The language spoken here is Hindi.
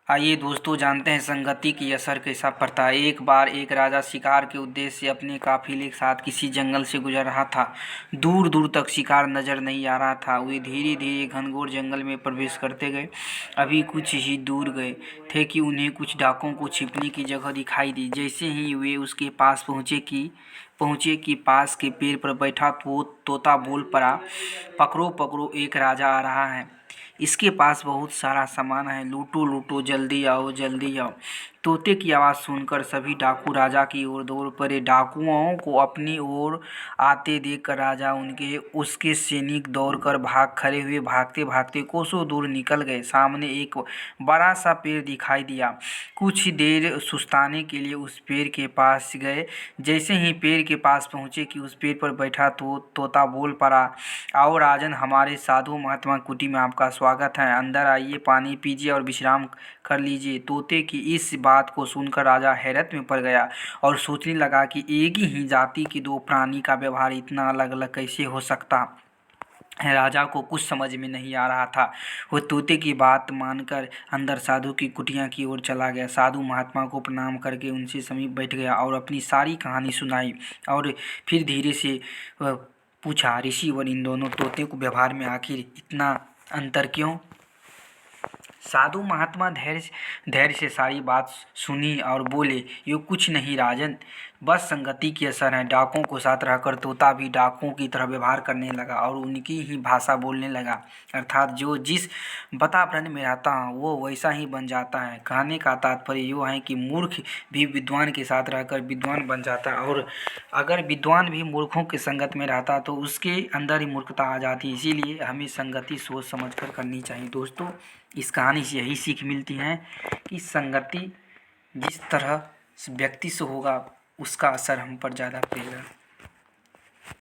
आइए दोस्तों, जानते हैं संगति की असर कैसा पड़ता है। एक बार एक राजा शिकार के उद्देश्य से अपने काफिले के साथ किसी जंगल से गुजर रहा था। दूर दूर तक शिकार नजर नहीं आ रहा था। वे धीरे धीरे घनघोर जंगल में प्रवेश करते गए। अभी कुछ ही दूर गए थे कि उन्हें कुछ डाकुओं को छिपने की जगह दिखाई दी। जैसे ही वे उसके पास पहुँचे कि पास के पेड़ पर बैठा तोता बोल पड़ा, पकड़ो पकड़ो, एक राजा आ रहा है। इसके पास बहुत सारा सामान है, लूटो लूटो, जल्दी आओ जल्दी आओ। तोते की आवाज़ सुनकर सभी डाकू राजा की ओर दौड़ पड़े। डाकुओं को अपनी ओर आते देखकर राजा उसके सैनिक दौड़कर भाग खड़े हुए। भागते भागते कोसों दूर निकल गए। सामने एक बड़ा सा पेड़ दिखाई दिया। कुछ देर सुस्ताने के लिए उस पेड़ के पास गए। जैसे ही पेड़ के पास पहुँचे कि उस पेड़ पर बैठा तोता बोल पड़ा, आओ राजन, हमारे साधु महात्मा कुटी में आपका स्वागत है। अंदर आइए, पानी पीजिए और विश्राम कर लीजिए। तोते की इस बात को सुनकर राजा हैरत में पड़ गया और सोचने लगा कि एक ही जाति के दो प्राणी का व्यवहार इतना अलग अलग कैसे हो सकता है। राजा को कुछ समझ में नहीं आ रहा था। वो तोते की बात मानकर अंदर साधु की कुटिया की ओर चला गया। साधु महात्मा को प्रणाम करके उनसे समीप बैठ गया और अपनी सारी कहानी सुनाई। और फिर धीरे से पूछा, ऋषिवर, इन दोनों तोते को व्यवहार में आखिर इतना अंतर क्यों? साधु महात्मा धैर्य से सारी बात सुनी और बोले, ये कुछ नहीं राजन, बस संगति की असर है। डाकुओं के साथ रहकर तोता भी डाकुओं की तरह व्यवहार करने लगा और उनकी ही भाषा बोलने लगा। अर्थात जो जिस वातावरण में रहता है वो वैसा ही बन जाता है। कहने का तात्पर्य यो है कि मूर्ख भी विद्वान के साथ रहकर विद्वान बन जाता है, और अगर विद्वान भी मूर्खों की संगत में रहता तो उसके अंदर ही मूर्खता आ जाती। इसीलिए हमें संगति सोच समझ कर करनी चाहिए। दोस्तों, इस कहानी से यही सीख मिलती है कि संगति जिस तरह व्यक्ति से होगा उसका असर हम पर ज़्यादा पड़ेगा।